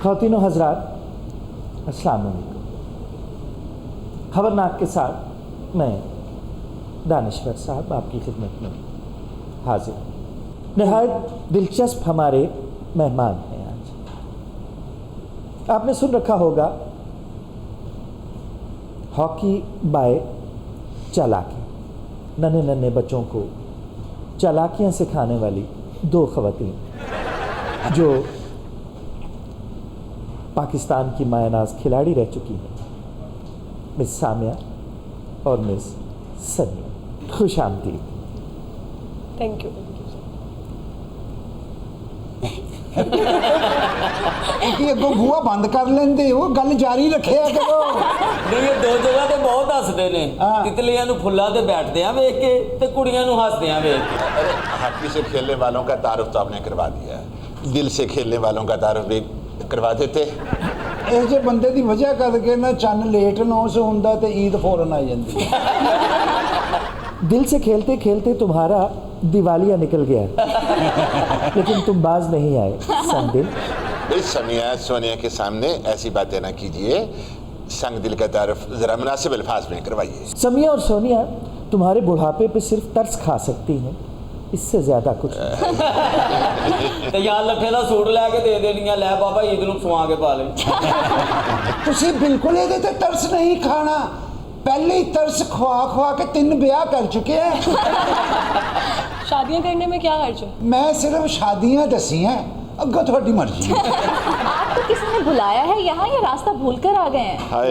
ख़वातीनो हज़रात, अस्सलाम वालेकुम। खबरनाक के साथ मैं दानिश्वर साहब आपकी खिदमत में हाजिर हूँ। नहायत दिलचस्प हमारे मेहमान हैं आज। आपने सुन रखा होगा हॉकी बाय चालाकी, नन्हे नन्हे बच्चों को चालाकियाँ सिखाने वाली दो ख़वातीन जो पाकिस्तान की मायनाज खिलाड़ी रह चुकी हैं, मिस सामिया और मिस सनिया। खुश आमदीद। Thank you. कि अगों बूहा बंद कर लेंदे हो, गल जारी रखिया करो। नहीं, ये दो जगह ते बहुत हसदे ने। तितलियां नु फुल्लां ते बैठदे आ वेख के ते कुड़ियां नु हसदे आ वेख के। अरे हॉकी से खेलने वालों का तारुफ तो आपने करवा दिया है, दिल से खेलने वालों का तारुफ भी करवा देते। ਇਹ ਜੇ ਬੰਦੇ ਦੀ ਵਜ੍ਹਾ ਕਰਕੇ ਨਾ ਚੰਨ ਲੇਟ ਨੌਸ ਹੁੰਦਾ ਤੇ ਈਦ ਫੌਰਨ ਆ ਜਾਂਦੀ। दिल से खेलते खेलते तुम्हारा दिवालिया निकल गया लेकिन तुम बाज नहीं आए संग दिल। भाई सनिया सोनिया के सामने ऐसी बातें ना कीजिए, संग दिल का तारुफ जरा मुनासिब अल्फाज में करवाइए। समिया और सोनिया तुम्हारे बुढ़ापे पे सिर्फ तरस खा सकती हैं, इससे ज्यादा कुछ नहीं। ਤੇ ਯਾਰ ਲੱਠੇ ਦਾ ਸੂਟ ਲੈ ਕੇ ਦੇ ਦੇਣੀਆਂ, ਲੈ ਬਾਬਾ ਈਦ ਨੂੰ ਸਵਾ ਕੇ ਪਾ ਲੈ। ਤੁਸੀਂ ਬਿਲਕੁਲ ਇਹਦੇ ਤੇ ਤਰਸ ਨਹੀਂ ਖਾਣਾ, पहले ही तरस खुआ खुआ के 3 ब्याह कर चुके हैं। शादियां करने में क्या हर्ज है? मैं सिर्फ शादियां दसी हैं, अगो थोड़ी मर्जी। आपको किसी ने बुलाया है यहाँ या रास्ता भूल कर आ गए हैं? हाय,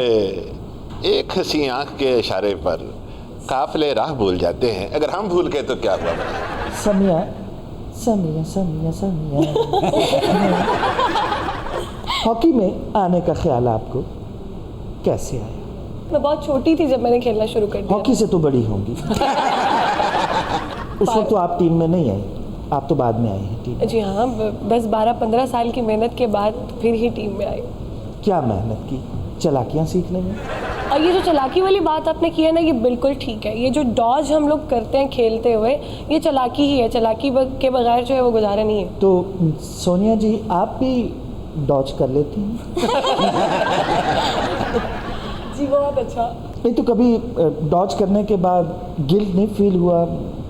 एक हंसी आंख के इशारे पर काफिले राह भूल जाते हैं, अगर हम भूल गए तो क्या हुआ? समिया समिया समिया समिया हॉकी में आने का ख्याल आपको कैसे आया? मैं बहुत छोटी थी जब मैंने खेलना शुरू कर दिया। हॉकी से तो बड़ी होंगी। उस वक्त तो आप टीम में नहीं आई, आप तो बाद में आए हैं टीम। जी हाँ, बस 12-15 साल की मेहनत के बाद फिर ही टीम में आई। क्या मेहनत की चालाकियाँ सीखने में? और ये जो चालाकी वाली बात आपने की है ना, ये बिल्कुल ठीक है। ये जो डॉज हम लोग करते हैं खेलते हुए, ये चालाकी ही है। चालाकी के बगैर जो है वो गुजारा नहीं है। तो सोनिया जी आप भी डॉज कर लेती हैं? जी बहुत अच्छा। नहीं तो कभी डॉज करने के बाद गिल्ट नहीं फील हुआ,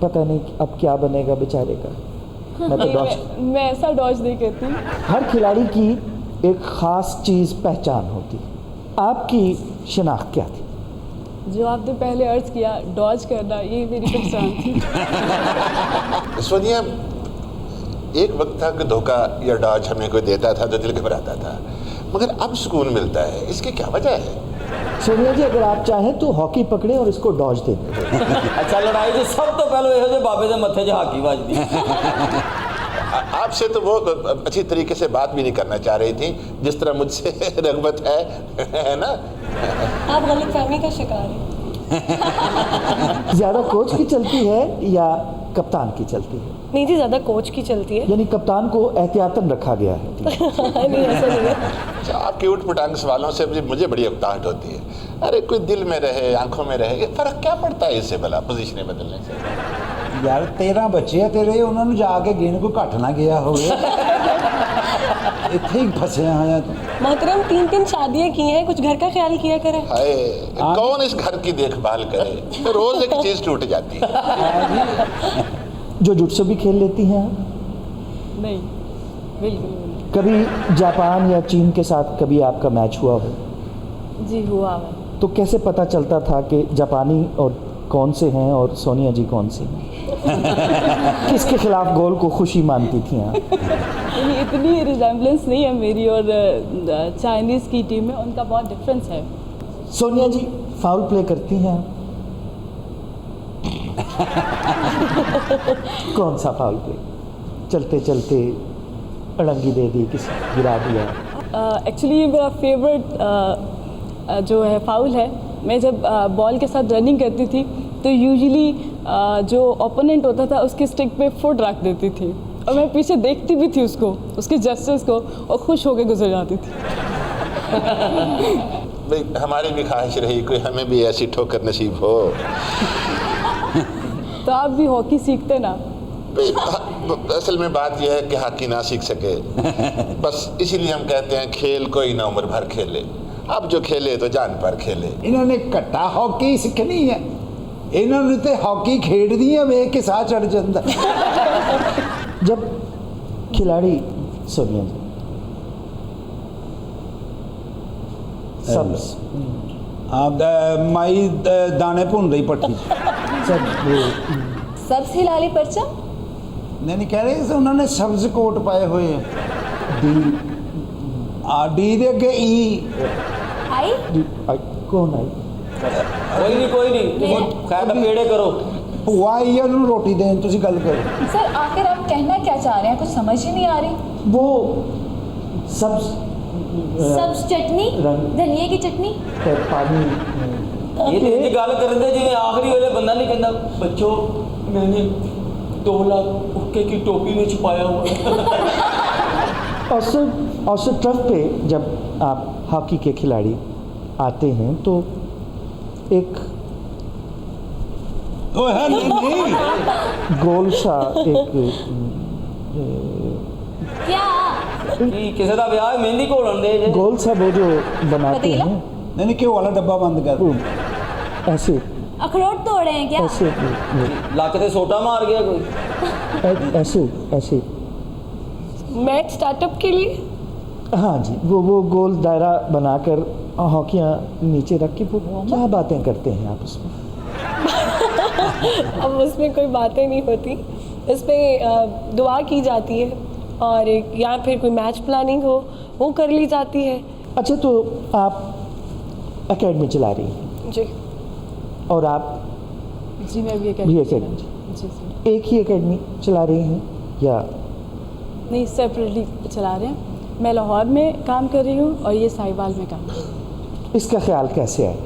पता नहीं अब क्या बनेगा बेचारे का? मैं तो डॉज मैं ऐसा डॉज नहीं करती। हर खिलाड़ी की एक ख़ास चीज़ पहचान होती है, आपकी शिनाख्त क्या थी? जो आपने पहले अर्ज किया डॉज करना, ये मेरी पहचान थी। सोनिया, एक वक्त था कि धोखा या डॉज हमें कोई देता था तो दिल घबराता था, मगर अब सुकून मिलता है, इसकी क्या वजह है? सोनिया जी अगर आप चाहें तो हॉकी पकड़े और इसको डॉज दे दें। अच्छा, लड़ाई से सब तो पहले ਇਹੋ ਜਿਹੇ ਬਾਬੇ ਦੇ ਮੱਥੇ 'ਚ ਹਾਕੀ ਵੱਜਦੀ। आपसे तो वो अच्छी तरीके से बात भी नहीं करना चाह रही थी जिस तरह मुझसे रगबत है ना? आप गलतफहमी का शिकार हैं। ज़्यादा कोच की चलती है या कप्तान की चलती है? नहीं जी, ज़्यादा कोच की चलती है। यानी कप्तान को एहतियातन रखा गया है। नहीं ऐसा नहीं है। आपके उठ पटांग सवालों से मुझे बड़ी अवताहट होती है। अरे कोई दिल में रहे आंखों में रहे, ये फर्क क्या पड़ता है इससे भला पोजीशनें बदलने से? यार 13 बच्चे हैं तेरे, उन्होंने जाके गिन को घट ना गया हो। इतने ही फंसे हैं तुम। मोहतरम 3-3 शादियां की हैं, कुछ घर का ख्याल किया करें। हाय, कौन इस घर की देखभाल करे? तो रोज एक चीज टूट जाती है। जो जुट्सु भी खेल लेती हैं आप? नहीं, बिल्कुल नहीं। कभी जापान या चीन के साथ कभी आपका मैच हुआ हो? जी हुआ है। तो कैसे पता चलता था कि जापानी और कौन से हैं और सोनिया जी कौन सी हैं? किसके खिलाफ गोल को खुशी मानती थी आप? इतनी रिजेम्बलेंस नहीं है मेरी और चाइनीज़ की टीम में, उनका बहुत डिफरेंस है। सोनिया जी फाउल प्ले करती हैं आप? कौन सा फाउल प्ले? चलते चलते अड़ंगी दे दी, किसी गिरा दिया? एक्चुअली ये मेरा फेवरेट जो है फाउल है। मैं जब बॉल के साथ रनिंग करती थी तो यूजुअली जो ओपोनेंट होता था उसके स्टिक पे फुट रख देती थी और मैं पीछे देखती भी थी उसको, उसके जस्टिस को, और खुश होकर गुजर जाती थी। भाई हमारी भी ख्वाहिश रही कोई हमें भी ऐसी ठोकर नसीब हो। तो आप भी हॉकी सीखते ना? असल में बात यह है कि हॉकी ना सीख सके, बस इसीलिए हम कहते हैं खेल कोई ना उम्र भर खेले, अब जो खेले तो जान पर खेले। इन्होंने घट्टा हॉकी सीखनी है, इन्होंने तो हॉकी खेडनी है, वेख के साह चढ़ जाता। जब खिलाड़ी सोनिया जी सब्स माई दाने भुन रही पट्टी। सब वो सब्ज हिलाली परचम। नहीं कह रहे उन्होंने सब्ज कोट पाए हुए हैं। डी दे अगे ई आई कौन आई? कोई नहीं खैर पेड़े करो। भूआ आई है, उन्होंने रोटी दें, तुसी गल करो। सर आखिर आप कहना क्या चाह रहे हैं, कुछ समझ ही नहीं आ रही। वो सब्ज सब्ज चटनी, धनिए की चटनी। पानी ये तो इंज गल करन दे जिवें आखिरी वेले बंदा नहीं कहंदा बच्चों मैंने 2 लाख हुक्के की टोपी में छुपाया हुआ है। औसत ट्रफ पे जब आप हॉकी के खिलाड़ी आते हैं तो एक नहीं गोल सा एक क्या कि किसी का ब्याह मेहंदी घोलन दे जे। गोल सा वो जो बनाते पतीला? हैं नहीं क्यों वाला डब्बा बंद कर। वो ऐसे अखरोट तोड़े हैं क्या? ऐसे लक ते सोटा मार गया कोई। ऐसे ऐसे मैच स्टार्टअप के लिए हाँ जी, वो गोल दायरा बनाकर हॉकियाँ नीचे रख के वो क्या बातें करते हैं आप उसमें? अब उसमें कोई बातें नहीं होती, इसमें दुआ की जाती है और या फिर कोई मैच प्लानिंग हो वो कर ली जाती है। अच्छा, तो आप एकेडमी चला रही हैं जी और आप जी मैं भी भी एकेडमी जी जी एक ही एकेडमी चला रही हैं या? नहीं, सेपरेटली चला रहे हैं। मैं लाहौर में काम कर रही हूँ और ये साहिवाल में काम कर रही हूँ। इसका ख्याल कैसे आया?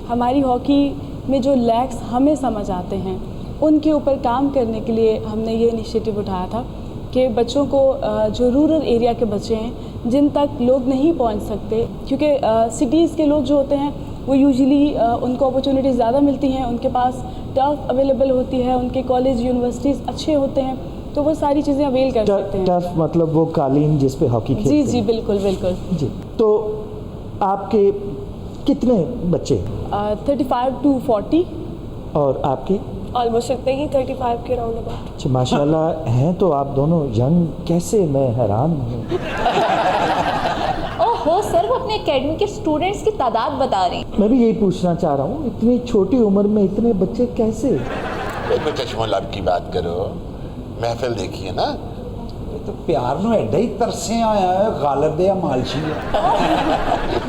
हमारी हॉकी में जो लैक्स हमें समझ आते हैं उनके ऊपर काम करने के लिए हमने ये इनिशिएटिव उठाया था कि बच्चों को जो रूरल एरिया के बच्चे हैं जिन तक लोग नहीं पहुंच सकते, क्योंकि सिटीज़ के लोग जो होते हैं वो यूजुअली उनको अपॉर्चुनिटीज़ ज़्यादा मिलती हैं, उनके पास टर्फ अवेलेबल होती है, उनके कॉलेज यूनिवर्सिटीज़ अच्छे होते हैं, तो वो सारी चीज़ें अवेल कर सकते हैं। टर्फ मतलब वो कालीन जिस पे हॉकी खेलते जी हैं? जी बिल्कुल बिल्कुल जी। तो आपके कितने बच्चे 35 to 40 और आपके? ऑलमोस्ट इतने ही 35 के राउंड अबाउट। अच्छा, माशाल्लाह हैं तो आप दोनों यंग, कैसे मैं हैरान हूँ। ओहो सर, वो अपने एकेडमी के स्टूडेंट्स की तादाद बता रही हैं। मैं भी यही पूछना चाह रहा हूँ, इतनी छोटी उम्र में इतने बच्चे कैसे? मैं चश्मो लब की बात करो, महफिल देखी है ना, तो प्यार ਨੂੰ ਐਡਾ ਹੀ ਤਰਸਿਆ ਆਇਆ गालिब दे मालशी है।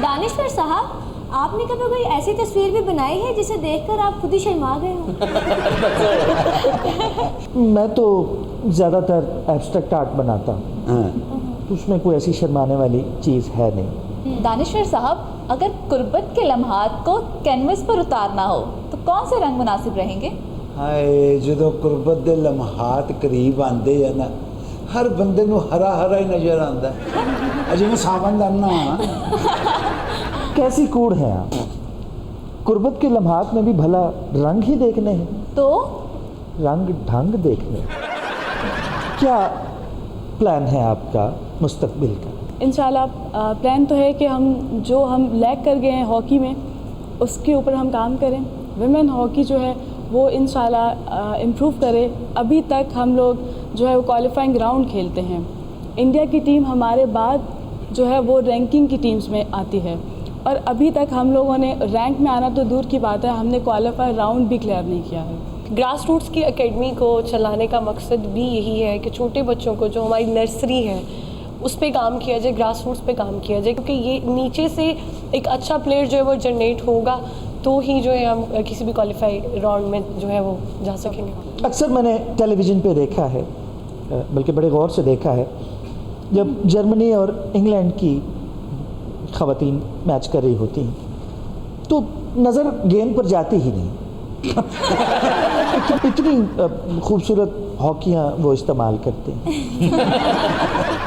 दानिश्वर साहब, आपने कभी कोई ऐसी तस्वीर भी बनाई है जिसे देखकर आप खुद ही शर्मा गए हो? मैं तो ज़्यादातर एब्स्ट्रैक्ट आर्ट बनाता हूँ, तो उसमें कोई ऐसी शर्माने वाली चीज़ है नहीं। दानिश्वर साहब, अगर कुर्बत के लम्हात को कैनवस पर उतारना हो तो कौन से रंग मुनासिब रहेंगे? हाय जो कुर्बत दे लम्हात करीब आंदे है ना, हर बंदे ਨੂੰ हरा हरा ही नजर आता है, जिवें सावन दा ना। कैसी कूड़ है आप? कुर्बत के लम्हात में भी भला रंग ही देखने हैं, तो रंग ढंग देखने। क्या प्लान है आपका मुस्तकबिल का? इंशाल्लाह प्लान तो है कि हम लैग कर गए हैं हॉकी में, उसके ऊपर हम काम करें। विमेन हॉकी जो है वो इंशाल्लाह इम्प्रूव करे। अभी तक हम लोग जो है वो क्वालिफाइंग राउंड खेलते हैं। इंडिया की टीम हमारे बाद जो है वो रैंकिंग की टीम्स में आती है और अभी तक हम लोगों ने रैंक में आना तो दूर की बात है, हमने क्वालिफाई राउंड भी क्लियर नहीं किया है। ग्रास रूट्स की एकेडमी को चलाने का मकसद भी यही है कि छोटे बच्चों को, जो हमारी नर्सरी है उस पे काम किया जाए, ग्रास रूट्स पे काम किया जाए, क्योंकि ये नीचे से एक अच्छा प्लेयर जो है वो जनरेट होगा तो ही जो है हम किसी भी क्वालिफाई राउंड में जो है वो जा सकेंगे। अक्सर मैंने टेलीविज़न पे देखा है, बल्कि बड़े गौर से देखा है, जब जर्मनी और इंग्लैंड की ख़वातीन मैच कर रही होती हैं तो नज़र गेंद पर जाती ही नहीं। इतनी खूबसूरत हॉकियाँ वो इस्तेमाल करते हैं।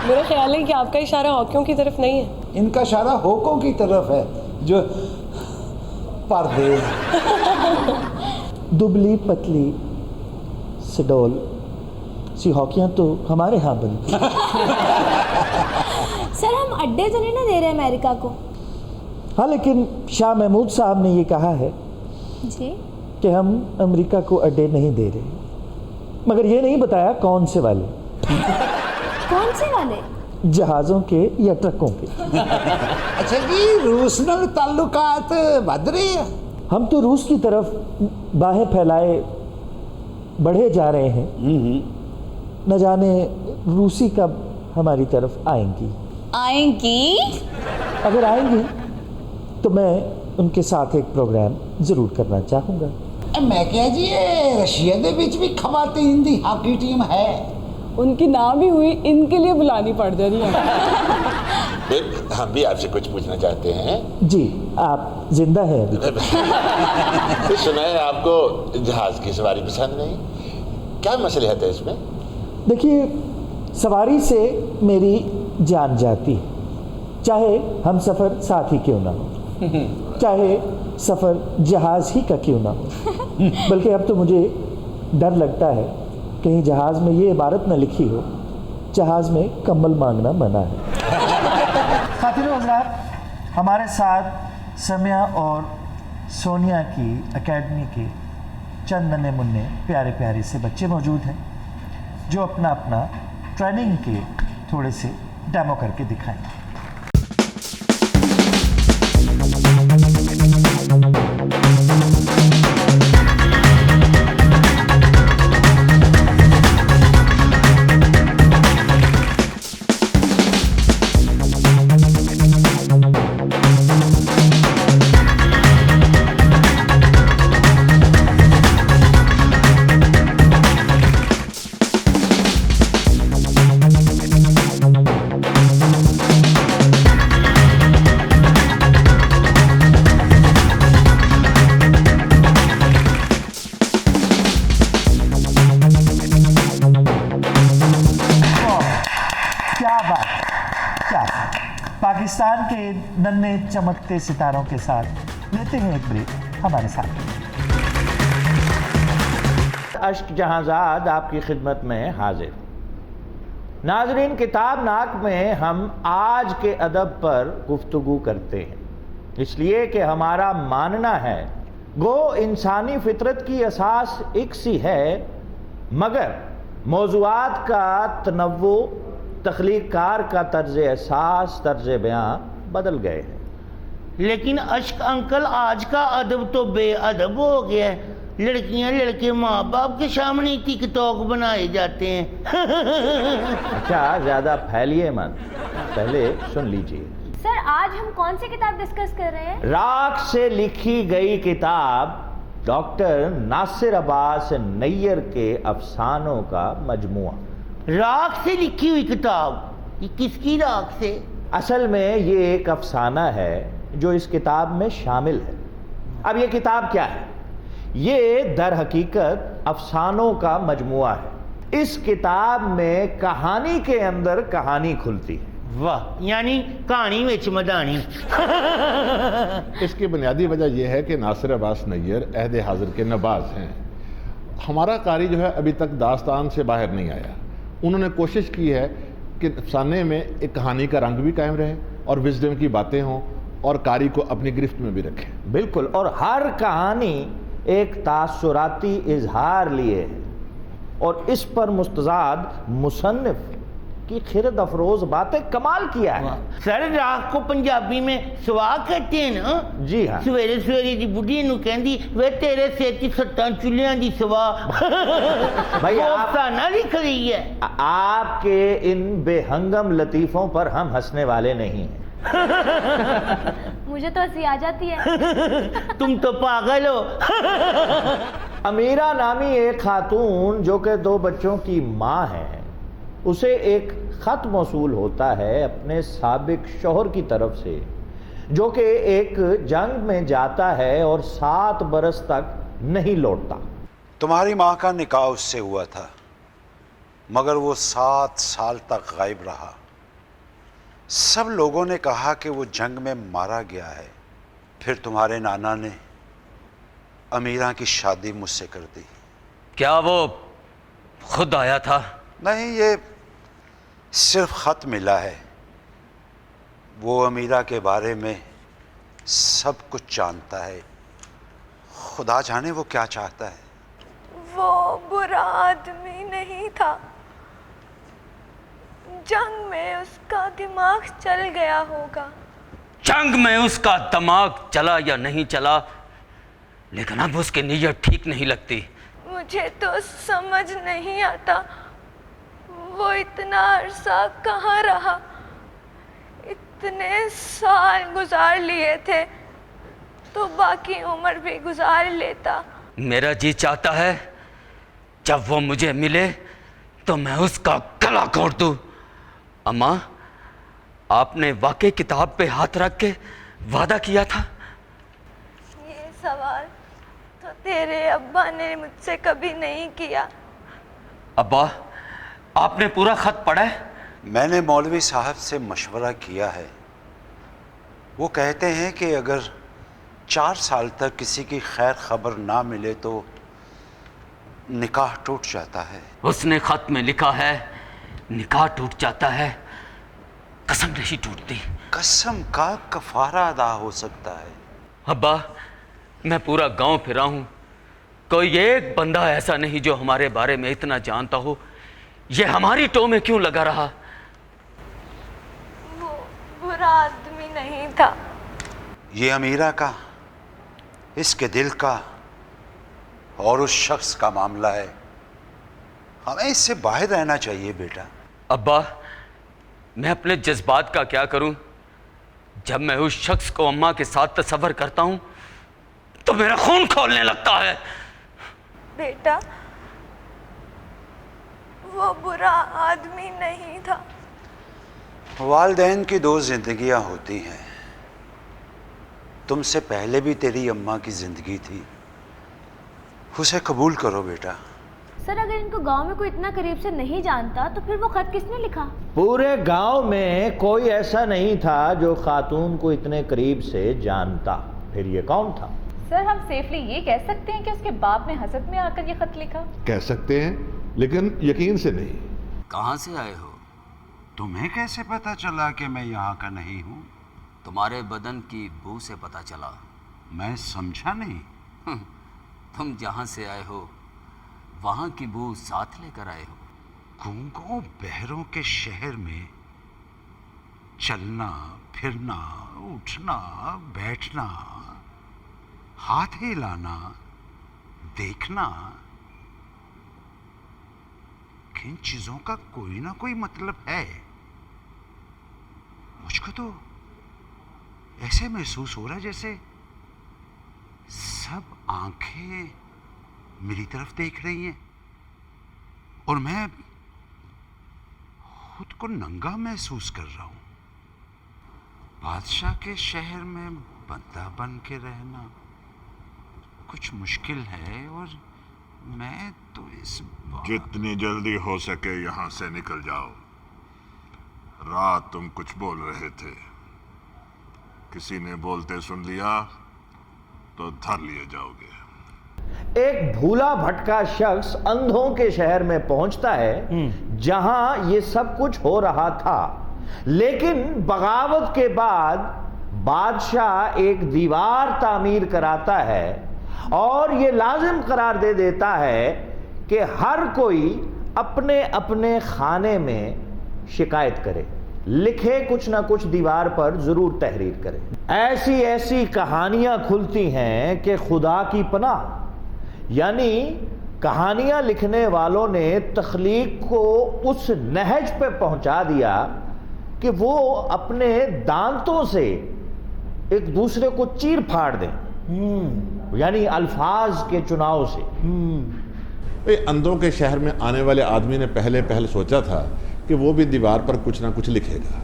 मेरा ख्याल है कि आपका इशारा हॉकियों की तरफ नहीं है, इनका इशारा होकों की तरफ है जो पर्दे। दुबली पतली सडोल सी हॉकियाँ तो हमारे यहाँ बनती हैं। सर हम अड्डे तो नहीं ना दे रहे अमेरिका को? हाँ, लेकिन शाह महमूद साहब ने ये कहा है जी। कि हम अमेरिका को अड्डे नहीं दे रहे, मगर ये नहीं बताया कौन से वाले। कौन से वाले? जहाज़ों के या ट्रकों के। अच्छा जी, रूस नाल ताल्लुकात बढ़ रहे हैं? हम तो रूस की तरफ बाहें फैलाए बढ़े जा रहे हैं, न जाने रूसी कब हमारी तरफ आएंगी। अगर आएंगी तो मैं उनके साथ एक प्रोग्राम ज़रूर करना चाहूँगा। मैं क्या जी, ये रशिया दे विच भी खवातीन दी हॉकी टीम है? उनकी ना भी हुई, इनके लिए बुलानी पड़ जा रही है। फिर हम भी आपसे कुछ पूछना चाहते हैं। जी, आप जिंदा हैं अभी? तो सुना है आपको जहाज की सवारी पसंद नहीं, क्या मसलियत है इसमें? देखिए, सवारी से मेरी जान जाती है, चाहे हम सफ़र साथ ही क्यों ना हो, चाहे सफ़र जहाज़ ही का क्यों ना हो। बल्कि अब तो मुझे डर लगता है कहीं जहाज़ में ये इबारत न लिखी हो, जहाज़ में कम्बल मांगना मना है। खातिरों हज़रात, हमारे साथ सम्या और सोनिया की एकेडमी के चंद नन्हे मुन्ने प्यारे प्यारे से बच्चे मौजूद हैं जो अपना अपना ट्रेनिंग के थोड़े से डेमो करके दिखाएंगे। पाकिस्तान के नन्हे चमकते सितारों के साथ लेते हैं एक ब्रेक, हमारे साथ। अश्क जहांजाद आपकी खिदमत में हाजिर। नाजरीन, किताब नाक में हम आज के अदब पर गुफ्तगू करते हैं, इसलिए कि हमारा मानना है गो इंसानी फितरत की असास एक सी है, मगर मौज़ूआत का तनव्वु, तख्लीक़कार का तर्ज़ एहसास, तर्ज़ बयां बदल गए हैं। लेकिन अश्क अंकल, आज का अदब तो बेअदब हो गया है। लड़कियां लड़के माँ बाप के सामने टिकटॉक बनाए जाते हैं। अच्छा, ज़्यादा फैलिए मत, पहले सुन लीजिए। सर, आज हम कौन सी किताब डिस्कस कर रहे हैं? राख से लिखी गई किताब डॉक्टर नासिर अब्बास नैयर के अफसानों का मजमुआ। राख से लिखी हुई किताब? ये किसकी राख से? असल में ये एक अफसाना है जो इस किताब में शामिल है। अब ये किताब क्या है? ये दर हकीकत अफसानों का मजमुआ है। इस किताब में कहानी के अंदर कहानी खुलती है। वाह, यानी कहानी में मदानी। इसकी बुनियादी वजह यह है कि नासिर अब्बास नैयर अहद हाजिर के नबाज हैं। हमारा कारी जो है अभी तक दास्तान से बाहर नहीं आया। उन्होंने कोशिश की है कि अफसाने में एक कहानी का रंग भी कायम रहे और विजडम की बातें हों और कारी को अपनी गिरफ्त में भी रखें। बिल्कुल, और हर कहानी एक तासुराती इजहार लिए है और इस पर मुस्तजाद मुसन्निफ की खिरद अफरोज बातें कमाल किया है। सर, राख को पंजाबी में सुहा कहते हैं ना? जी हाँ। सवेरे सवेरे दी बुढ़ी नूं कहंदी, वे तेरे सिर च सट्टां चुल्लियां दी सुहा। भाई आप ना लिख रही है। आपके इन बेहंगम लतीफ़ों पर हम हंसने वाले नहीं हैं। मुझे तो हंसी आ जाती है। तुम तो पागल हो। अमीरा नामी एक खातून जो कि 2 बच्चों की माँ है, उसे एक ख़त मौसूल होता है अपने साबिक शौहर की तरफ से, जो कि एक जंग में जाता है और 7 बरस तक नहीं लौटता। तुम्हारी माँ का निकाह उससे हुआ था, मगर वो 7 साल तक गायब रहा। सब लोगों ने कहा कि वो जंग में मारा गया है। फिर तुम्हारे नाना ने अमीरा की शादी मुझसे कर दी। क्या वो खुद आया था? नहीं, ये सिर्फ खत मिला है। वो अमीरा के बारे में सब कुछ जानता है। खुदा जाने वो क्या चाहता है। वो बुरा आदमी नहीं था। जंग में उसका दिमाग चल गया होगा। जंग में उसका दिमाग चला या नहीं चला, लेकिन अब उसकी नीयत ठीक नहीं लगती। मुझे तो समझ नहीं आता वो इतना अरसा कहाँ रहा। इतने साल गुजार लिए थे तो बाकी उम्र भी गुजार लेता। मेरा जी चाहता है जब वो मुझे मिले तो मैं उसका गला घोंट दूं। अम्मा, आपने वाकई किताब पे हाथ रख के वादा किया था? ये सवाल तो तेरे अब्बा ने मुझसे कभी नहीं किया। अब्बा, आपने पूरा खत पढ़ा है? मैंने मौलवी साहब से मशवरा किया है। वो कहते हैं कि अगर 4 साल तक किसी की खैर खबर ना मिले तो निकाह टूट जाता है। उसने खत में लिखा है निकाह टूट जाता है, कसम नहीं टूटती। कसम का कफारा अदा हो सकता है। अब्बा, मैं पूरा गांव फिरा हूं, कोई एक बंदा ऐसा नहीं जो हमारे बारे में इतना जानता हो। ये हमारी टो में क्यों लगा रहा? वो बुरा आदमी नहीं था। ये अमीरा का, इसके दिल का और उस शख्स का मामला है। हमें इससे बाहर रहना चाहिए बेटा। अब्बा, मैं अपने जज्बात का क्या करूं? जब मैं उस शख्स को अम्मा के साथ तस्वर करता हूं तो मेरा खून खौलने लगता है। बेटा, वो बुरा आदमी नहीं था। वालिदैन की 2 जिंदगियां होती हैं। तुमसे पहले भी तेरी अम्मा की जिंदगी थी, उसे कबूल करो बेटा। सर, अगर इनको गांव में कोई इतना करीब से नहीं जानता तो फिर वो खत किसने लिखा? पूरे गांव में कोई ऐसा नहीं था जो खातून को इतने करीब से जानता। फिर ये कौन था? सर, हम सेफली ये कह सकते हैं कि उसके बाप ने हसद में आकर ये खत लिखा। कह सकते हैं, लेकिन यकीन से नहीं। कहां से आए हो? तुम्हें कैसे पता चला कि मैं यहाँ का नहीं हूँ? तुम्हारे बदन की बू से पता चला। मैं समझा नहीं। तुम जहां से आए हो वहां की बू साथ लेकर आए हो। गूंगों बहरों के शहर में चलना फिरना, उठना बैठना, हाथ हिलाना, देखना, किन चीजों का कोई ना कोई मतलब है। मुझको तो ऐसे महसूस हो रहा है जैसे सब आंखें मेरी तरफ देख रही हैं और मैं खुद को नंगा महसूस कर रहा हूं। बादशाह के शहर में बंदा बन के रहना कुछ मुश्किल है और मैं तो इस जितनी जल्दी हो सके यहाँ से निकल जाओ। रात तुम कुछ बोल रहे थे, किसी ने बोलते सुन लिया तो धर लिए जाओगे। एक भूला भटका शख्स अंधों के शहर में पहुंचता है जहां ये सब कुछ हो रहा था, लेकिन बगावत के बाद बादशाह एक दीवार तामीर कराता है और ये लाजिम करार दे देता है कि हर कोई अपने अपने खाने में शिकायत करे, लिखे कुछ ना कुछ दीवार पर जरूर तहरीर करे। ऐसी ऐसी कहानियां खुलती हैं कि खुदा की पनाह, यानी कहानियां लिखने वालों ने तख्लीक को उस नहज पे पहुंचा दिया कि वो अपने दांतों से एक दूसरे को चीर फाड़ दें, यानी अल्फाज के चुनाव से। अंधों के शहर में आने वाले आदमी ने पहले सोचा था कि वो भी दीवार पर कुछ ना कुछ लिखेगा,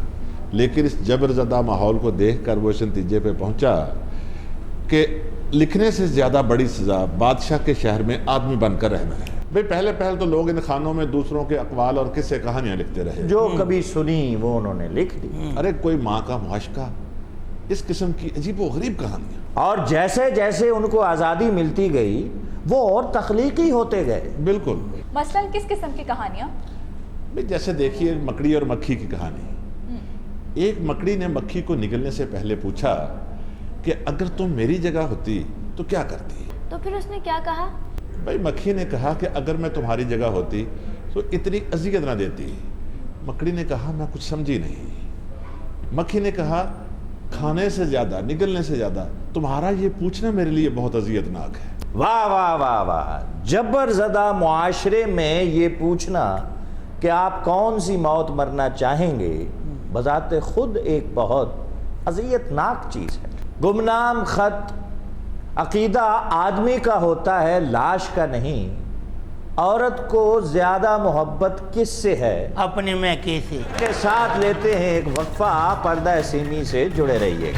लेकिन इस जबरजदा माहौल को देखकर वो इस नतीजे पे पहुंचा कि लिखने से ज़्यादा बड़ी सज़ा बादशाह के शहर में आदमी बनकर रहना है। भाई पहले तो लोग इन खानों में दूसरों के अकवाल और किस्से कहानियां लिखते रहे, जो कभी सुनी वो उन्होंने लिख दी। अरे कोई माँ का मुआशका, इस किस्म की अजीब व गरीब कहानियां। और जैसे जैसे उनको आज़ादी मिलती गई वो और तख्लीकी होते गए। बिल्कुल। मसलन किस किस्म की कहानियां? भाई जैसे देखिए मकड़ी और मक्खी की कहानी। एक मकड़ी ने मक्खी को निकलने से पहले पूछा कि अगर तुम मेरी जगह होती तो क्या करती। तो फिर उसने क्या कहा? भाई मक्खी ने कहा कि अगर मैं तुम्हारी जगह होती तो इतनी अजियत ना देती। मकड़ी ने कहा मैं कुछ समझी नहीं। मक्खी ने कहा खाने से ज्यादा, निगलने से ज्यादा तुम्हारा ये पूछना मेरे लिए बहुत अजियतनाक है। वाह वाह वाह वाह, जबरजदा मुआशरे में ये पूछना कि आप कौन सी मौत मरना चाहेंगे बजाते खुद एक बहुत अजियतनाक चीज है। गुमनाम खत अकीदा आदमी का होता है, लाश का नहीं। औरत को ज्यादा मोहब्बत किससे है? अपने में कैसे के साथ लेते हैं एक वक्फा, पर्दा सीमी से जुड़े रहिए।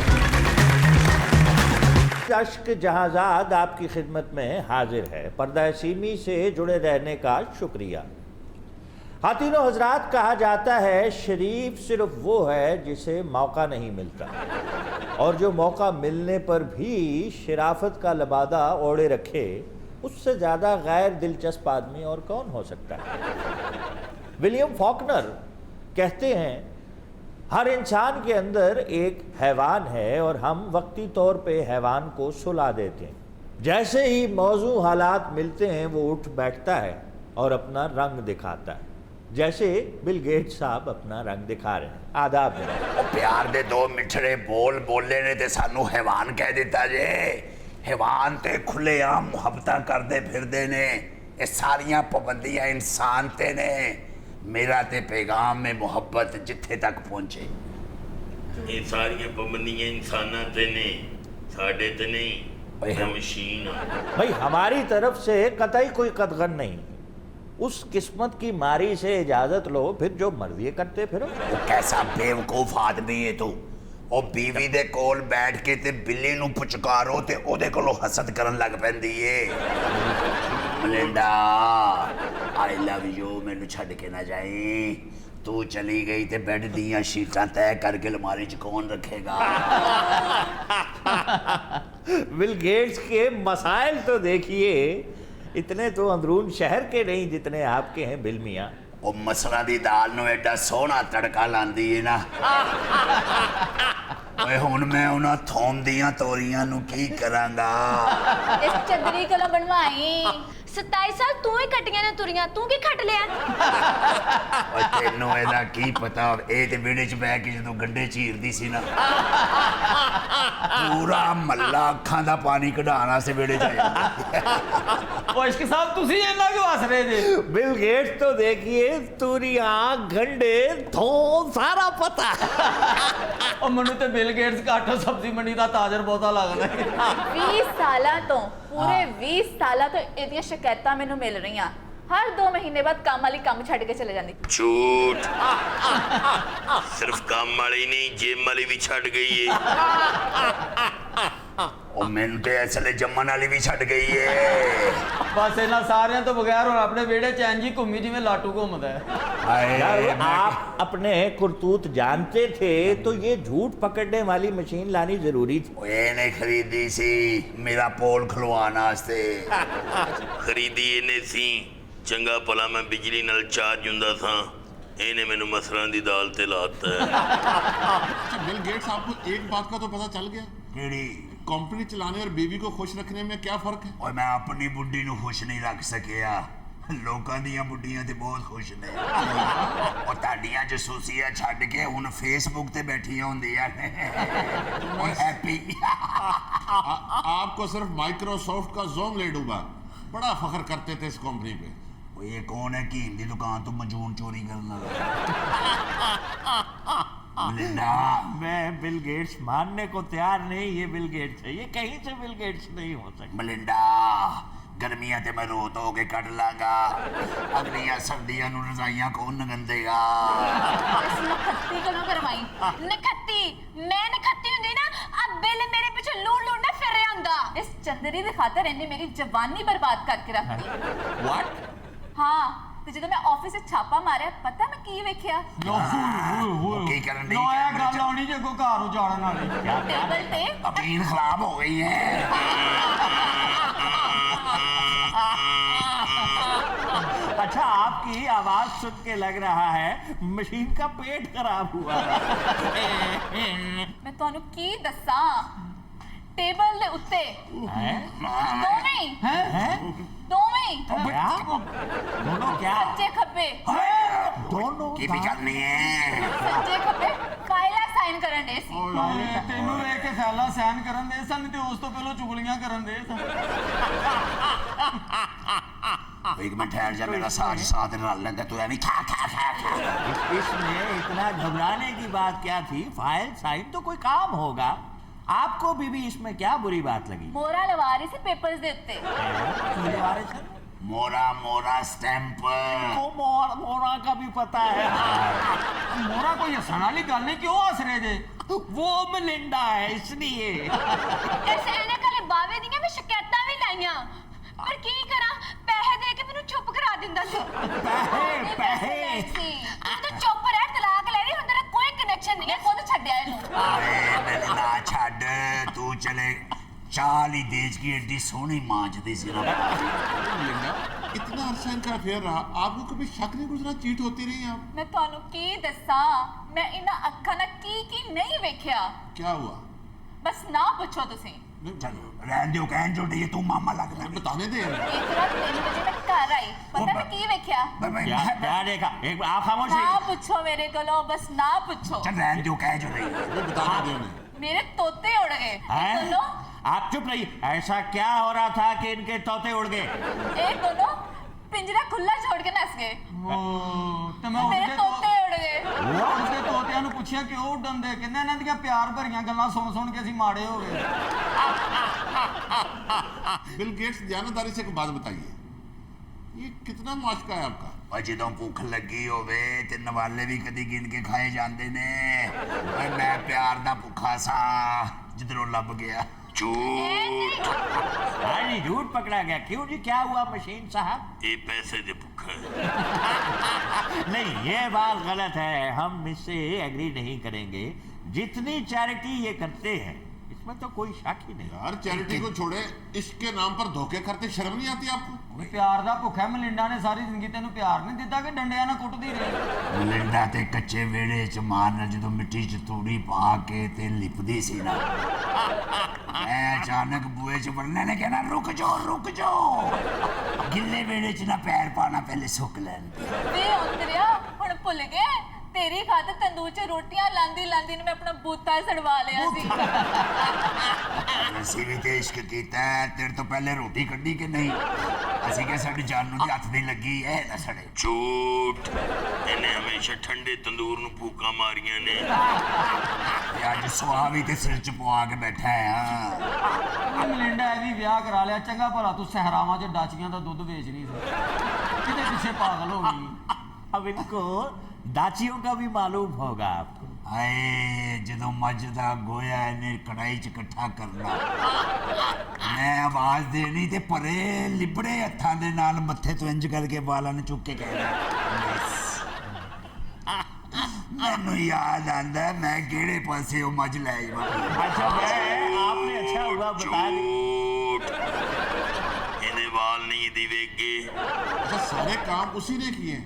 अश्क जहाजाद आपकी खिदमत में हाजिर है। पर्दा सीमी से जुड़े रहने का शुक्रिया। खातिनो हजरात, कहा जाता है शरीफ सिर्फ वो है जिसे मौका नहीं मिलता, और जो मौका मिलने पर भी शराफत का लबादा ओढ़े रखे, उससे ज़्यादा गैर दिलचस्प आदमी और कौन हो सकता है। विलियम फॉकनर कहते हैं हर इंसान के अंदर एक हैवान है और हम वक्ती तौर पे हैवान को सुला देते हैं। जैसे ही मौजू हालात मिलते हैं वो उठ बैठता है और अपना रंग दिखाता है, जैसे बिल गेट्स साहब अपना रंग दिखा रहे हैं। आदाब जनाब। प्यार दे दो मिठड़े बोल बोले ने ते सानू हैवान कह दिता जे। हैवान ते खुलेआम मुहब्बतां करदे फिरदे ने, ये सारियां पाबंदियां इंसान ते ने। मेरा ते पैगाम में मुहब्बत जिथे तक पहुंचे। ये सारियां पाबंदियां इंसानां ते ने, साडे ते नहीं। भाई मशीन भाई हमारी तरफ से कतई कोई कदगन नहीं। उस किस्मत की मारी से इजाजत लो, फिर जो मर्जी करते फिरो। वो कैसा बेवकूफ आदमी है तू। ओ बीवी दे कोल बैठ के ते बिल्ली नू पुचकारो ते ओदे कोलों हसद करन लग पैंदी है। मलिंडा आई लव यू, मैनू छड़ के ना जाई। तू चली गई ते बेड दियां शीटां तय करके अलमारी च कौन रखेगा। बिल गेट्स के मसाइल तो देखिए, इतने तो अंदरून शहर के नहीं जितने आपके हैं बिल मियाँ। वो मसला दी दाल नू एडा सोहना तड़का लांदी है ना। ओए हुण मैं उन्हां थोम दियां तोरियां नू की करांगा। इस चदरी कोलों बनवाई। 27 साल तू ही कटियां ने तुरियां, तू की खट लिया? ओए तेनू एदा की पता, ए ते विहड़े च बैठ के जदों गंढे चीरदी सी ना, पूरा मल्ला अखां दा पानी कढाण वास्ते विहड़े च आया। ओ इश्क साहब तुसी इन्ना क्यों हस रहे थे? बिल गेट्स तो देखिए तुरियां गंढे थोम सारा पता। ओ मनु ते बिल गेट्स घाटो सब्जी मंडी दा ताजर बहुता लगदा है। 20 सालां तो पूरे 20 सालां तो इहदियां शिकायतां मैनू मिल रहीआं। हर 2 महीने बाद काम वाली काम छड़ के चले जाती। झूठ। सिर्फ काम वाली नहीं, जेब वाली भी छड़ गई है। ओ मैनू ते इसले जम्मन वाली भी छड़ गई है। बस इन्हां सारियां तो बगैर और अपने विहड़े च इंज ही घूमी जिवें लाटू घूमदा है। यार आप अपने करतूत जानते थे तो ये झूठ पकड़ने वाली मशीन लानी जरूरी थी। ओए ने खरीदी सी मेरा पोल खलवाने वास्ते। खरीदी इन्हें सी, चंगा भला मैं बिजली नाल चार्ज हुंदा था, इन्हें मैनू मसरां दी दाल ते लाता है। बिल गेट्स, आपको एक बात का तो पता चल गया? केड़ी? कंपनी चलाने और बीवी को खुश रखने में क्या फर्क है? और मैं अपनी बुढ़ी नू खुश नहीं रख सकिया, लोकां दियां बुढ़ियां ते बहुत खुश ने। और ताडियां जसूसियां छड्ड के हुण फेसबुक ते बैठियां हुंदियां ने और हैप्पी। आपको सिर्फ माइक्रोसॉफ्ट का ज़ोम ले डूबा, बड़ा फख्र करते थे इस कंपनी पे। ये कौन है कि हिंदी दुकान तो मजून चोरी करना मलिंडा, मैं बिल गेट्स मानने को तैयार नहीं। ये बिल गेट्स है, ये कहीं से बिल गेट्स नहीं हो सकता। मलिंडा, गर्मियां ते मैं रो धो के कट लांगा, अगलियां सर्दियां नू रजाइयां कौन नगंदेगा। नखत्ती कलों करवाई। नखत्ती मैं नखत्ती हुंदी ना, अब बिल मेरे पीछे लूट लूट ना फिर रहा हुंदा। इस चंदरी दी खातर इन्हें मेरी जवानी बर्बाद करके रख दी। व्हाट? हाँ, ते जदों मैं ऑफिस से छापा मारिया, पता मैं की वेखिया? की करन दी? नया गल आनी जे कोई घर उजाड़न वाली। टेबल पे अबीन खराब हो गई है। अच्छा, आपकी आवाज सुन के लग रहा है मशीन का पेट खराब हुआ। मैं ਤੁਹਾਨੂੰ ਕੀ ਦੱਸਾਂ ਟੇਬਲ ਦੇ ਉੱਤੇ ਦੋਵੇਂ दोनों क्या? ਸੱਜੇ ਖੱਬੇ दोनों की भी करनी है? ਸੱਜੇ ਖੱਬੇ ਫਾਈਲਾਂ ਸਾਈਨ ਕਰਨ ਦੇ ਸੀ। ਤੈਨੂੰ ਵੇਖ ਕੇ ਫੈਲਾ ਸਾਈਨ ਕਰਨ ਦੇ ਸਨ ਤੇ ਉਸ ਤੋਂ ਪਹਿਲਾਂ ਚੁਗਲੀਆਂ ਕਰਨ ਦੇ ਸਨ। एक मिनट ठहर जा, मेरा साथ रल लेंगे तू ऐਵੇਂ खा खा खा खा। इसमें इतना घबराने की बात क्या थी? फाइल साइन तो कोई काम होगा। आपको बीबी इसमें क्या बुरी बात लगी? ਮੋਹਰਾਂ ਲਵਾ ਰਹੀ ਸੀ ਪੇਪਰਸ ਦੇ ਉੱਤੇ। मोरा स्टैंप। मोरा का भी पता है। मोरा कोई हंसने वाली गल नहीं, क्यों हंस रहे जे? वो मलिंडा है इसलिए। ਇਸ ਐਨਕ ਵਾਲੇ ਬਾਵੇ ਦੀਆਂ ਮੈਂ ਸ਼ਿਕਾਇਤਾਂ ਵੀ ਲਾਈਆਂ, ਪਰ ਕੀ ਕਰਾਂ, ਪੈਸੇ ਦੇ ਕੇ ਮੈਨੂੰ ਚੁੱਪ ਕਰਾ ਦਿੰਦਾ ਸੀ। ਪੈਸੇ ਤੂੰ ਤਾਂ ਚੁੱਪ ਰਹਿ, ਤਲਾਕ ਲੈ ਰਹੀ, ਹੁਣ ਤੇਰਾ ਕੋਈ ਕਨੈਕਸ਼ਨ ਨਹੀਂ ਹੈ। ਖੁਦ ਛੱਡਿਆ ਇਹਨੂੰ। अरे मैंने ना छड़, तू चले 40 देश की एडी सोहनी मांझदी सी ना। इतना अरसा इनका अफेयर रहा, आपको कभी शक नहीं गुजरा चीट होती रही आप? ਮੈਂ ਤੁਹਾਨੂੰ ਕੀ ਦੱਸਾਂ, ਮੈਂ ਇਹਨਾਂ ਅੱਖਾਂ ਨਾਲ ਕੀ ਨਹੀਂ ਵੇਖਿਆ। क्या हुआ? ਬਸ ਨਾ ਪੁੱਛੋ ਤੁਸੀਂ। चलो रहन दो, कहन जो तू मामा लगता है। बताने दे। ਇੱਕ ਰਾਤ 3 ਵਜੇ ਮੈਂ ਘਰ ਆਈ, ਪਤਾ ਮੈਂ ਕੀ ਵੇਖਿਆ? क्या देखा? एक आप खामोश ਨਾ ਪੁੱਛੋ ਮੇਰੇ ਕੋਲੋਂ, ਬਸ ਨਾ ਪੁੱਛੋ। चल रहन दो, कह जो रही। बताने दे उन्हें। ਮੇਰੇ ਤੋਤੇ उड़ गए। हैं? दोनों आप चुप रहिए। ऐसा क्या हो रहा था कि इनके तोते उड़ गए? एक दोनों पिंजरा खुला छोड़ के नस गए। ਤੇ ਮੈਂ मेरे ਉਹਦੇ तोते उड़ गए। ਉਸਦੇ ਤੋਤਿਆਂ ਨੂੰ ਪੁੱਛਿਆ ਕਿਉਂ ਉੱਡਣ ਦੇ, ਕਹਿੰਦੇ ਇਹਨਾਂ ਦੀਆਂ ਪਿਆਰ ਭਰੀਆਂ ਗੱਲਾਂ ਸੁਣ ਕੇ ਅਸੀਂ ਮਾੜੇ ਹੋ ਗਏ। बिल गेट्स ध्यानदारी से एक बात बताइए, ये कितना माशका है आपका? और ਜਦੋਂ ਭੁੱਖ ਲੱਗੀ ਹੋਵੇ ਤੇ ਨਵਾਲੇ ਵੀ ਕਦੀ ਗਿਣ ਕੇ ਖਾਏ ਜਾਂਦੇ ਨੇ। ਓਏ ਮੈਂ ਪਿਆਰ ਦਾ ਭੁੱਖਾ ਸਾਂ, ਜਿੱਧਰੋਂ ਲੱਭ ਗਿਆ झूठ। हाँ जी, झूठ पकड़ा गया। क्यों जी, क्या हुआ मशीन साहब? ये पैसे दे भुक्खा नहीं, ये बात गलत है, हम इससे एग्री नहीं करेंगे। जितनी चैरिटी ये करते हैं इसमें तो कोई शक ही नहीं। यार चैरिटी को छोड़े, इश्क के नाम पर धोखे करते शर्म नहीं आती आपको? ਪਿਆਰ ਦਾ ਭੁੱਖਾ ਮਲਿੰਡਾ ਨੇ ਸਾਰੀ ਜ਼ਿੰਦਗੀ ਤੈਨੂੰ ਪਿਆਰ ਨਹੀਂ ਦਿੱਤਾ ਕਿ ਡੰਡਿਆਂ ਨਾਲ ਕੁੱਟਦੀ ਰਹੀ? ਮਲਿੰਡਾ ਤੇ ਕੱਚੇ ਵਿਹੜੇ ਚ ਮਾਂ ਨਾਲ ਜਦੋਂ ਮਿੱਟੀ ਚ ਤੂੜੀ ਪਾ ਕੇ ਤੇ ਲਿਪਦੀ ਸੀ ਨਾ, ਮੈਂ ਅਚਾਨਕ ਬੂਏ ਚ ਵੜਨੇ ਨੇ ਕਹਿਣਾ ਰੁਕ ਜਾਓ, ਗਿੱਲੇ ਵਿਹੜੇ ਚ ਨਾ ਪੈਰ ਪਾਣਾ, ਪਹਿਲੇ ਸੁੱਕ ਲੈਣ। ਵੇ ਔਂਤਰਿਆ, ਹੁਣ ਭੁੱਲ ਗਏ ਤੇਰੀ ਖਾਤਰ ਤੰਦੂਰ 'ਚ ਰੋਟੀਆਂ ਲਾਂਦੀ ਨੇ ਮੈਂ ਆਪਣਾ ਬੂਤਾ ਸੜਵਾ ਲਿਆ ਸੀ। ਅਸੀਂ ਵੀ ਤੇ ਇਸ਼ਕ ਕੀਤਾ, ਤੇਰੇ ਤੋਂ ਪਹਿਲੇ ਰੋਟੀ ਕੱਢੀ ਕਿ ਨਹੀਂ? ਅਸੀਂ ਕਿ ਸਾਡੀ ਜਾਨ ਨੂੰ ਹੱਥ ਦੀ ਲੱਗੀ ਐ ਨਾ ਸੜੇ। ਝੂਠ। ਇਹਨੇ ਹਮੇਸ਼ਾ ਠੰਡੇ ਤੰਦੂਰ ਨੂੰ ਫੂਕਾਂ ਮਾਰੀਆਂ ਨੇ। ਅੱਜ ਸੁਆਹ ਵੀ ਤੇ ਸਿਰ ਚ ਪਵਾ ਕੇ ਬੈਠਾ ਆ। ਮਲਿੰਡਾ ਇਹ ਵੀ ਵਿਆਹ ਕਰਾ ਲਿਆ, ਚੰਗਾ ਭਲਾ ਤੂੰ ਸਹਿਰਾਵਾਂ 'ਚ ਡਾਚੀਆਂ ਦਾ ਦੁੱਧ ਵੇਚ ਨਹੀਂ ਸੀ, ਕਿਤੇ ਪਿੱਛੇ ਪਾਗਲ ਹੋ ਗਈ। अब इनको दाचियों का भी मालूम होगा आपको। ਹਾਏ ਜਦੋਂ ਮੱਝ ਦਾ ਗੋਇਆ ਇਹਨੇ ਕੜਾਈ ਚ ਇਕੱਠਾ ਕਰਨਾ, ਮੈਂ ਆਵਾਜ਼ ਦੇਣੀ ਤੇ ਪਰੇ ਲਿਬੜੇ ਹੱਥਾਂ ਦੇ ਨਾਲ ਮੱਥੇ ਤੋਂ ਇੰਜ ਕਰਕੇ ਵਾਲਾਂ ਨੂੰ ਚੁੱਕ ਕੇ ਕਹਿਣਾ, ਮੈਨੂੰ ਯਾਦ ਆਂਦਾ ਮੈਂ ਕਿਹੜੇ ਪਾਸੇ ਉਹ ਮੱਝ ਲੈ ਆਇਆ। अच्छा, आपने अच्छा हुआ बता ਝੂਠ। ਇਹਦੇ ਵਾਲ ਨਹੀਂ ਦੀ ਵੇਗੇ। अच्छा, सारे काम उसी ने किए,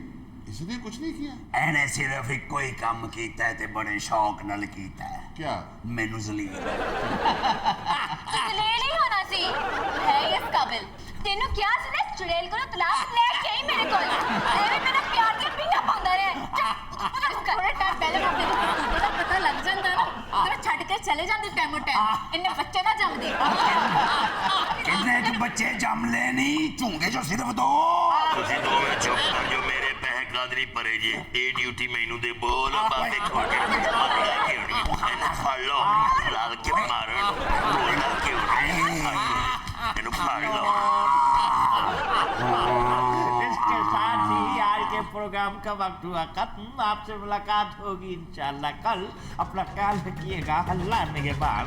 इसने कुछ नहीं किया? ਇਹਨੇ ਸਿਰਫ ਇੱਕੋ ਹੀ ਕੰਮ ਕੀਤਾ ਹੈ ਤੇ ਬੜੇ ਸ਼ੌਕ ਨਾਲ ਕੀਤਾ ਹੈ। क्या? ਮੈਨੂੰ ਜ਼ਲੀਲ। ਜਲੀਲ ਹੀ ਹੋਣਾ ਸੀ, ਹੈ ਇਸ ਕਾਬਿਲ। ਤੈਨੂੰ ਕਿਹਾ ਸੀ ਨਾ ਚੁੜੇਲ ਕੋਲੋਂ ਤਲਾਕ ਲੈ ਕੇ ਆਈ ਮੇਰੇ ਕੋਲ, ਐਵੇਂ ਮੇਰਾ ਪਿਆਰ ਦੀਆਂ ਪੀਂਘਾਂ ਪਾਉਂਦਾ ਰਿਹਾ। ਥੋੜੇ ਟਾਈਮ ਪਹਿਲੇ ਮੈਂ ਤੇਰੀ ਕਰਤੂਤਾਂ ਦਾ ਪਤਾ ਲੱਗ ਜਾਂਦਾ ਨਾ, ਤੇ ਮੈਂ ਛੱਡ ਕੇ ਚਲੇ ਜਾਂਦੀ ਟਾਈਮੋ ਟਾਈਮ, ਇੰਨੇ ਬੱਚੇ ਨਾ ਜੰਮਦੀ। ਕਿੰਨੇ ਕੁ ਬੱਚੇ ਜੰਮ ਲੈ ਨਹੀਂ, ਝੂੰਗੇ ਚੋਂ ਸਿਰਫ 2। ਤੁਸੀਂ ਦੋਵੇਂ ਚੁੱਪ ਕਰ ਜੋ, ਮੇਰੇ ਪੈਸੇ ਕਾਦਰੀ ਭਰੇ ਜੇ। ਇਹ ਡਿਊਟੀ ਮੈਨੂੰ ਦੇ ਬੋਲ ਬਾਬੇ ਖਵਾੜੇ ਇਹਨੂੰ ਫੜ ਲਓ, ਲਾਲ ਕੇ ਮਾਰਨ ਰੋਲਾ ਕਿਉਂ ਇਹਨੂੰ ਫੜ ਲਓ। इसके साथ ही आज के प्रोग्राम का वक्त हुआ खत्म। आपसे मुलाकात होगी इंशाल्लाह कल। अपना ख्याल रखिएगा। अल्लाह निगहबान।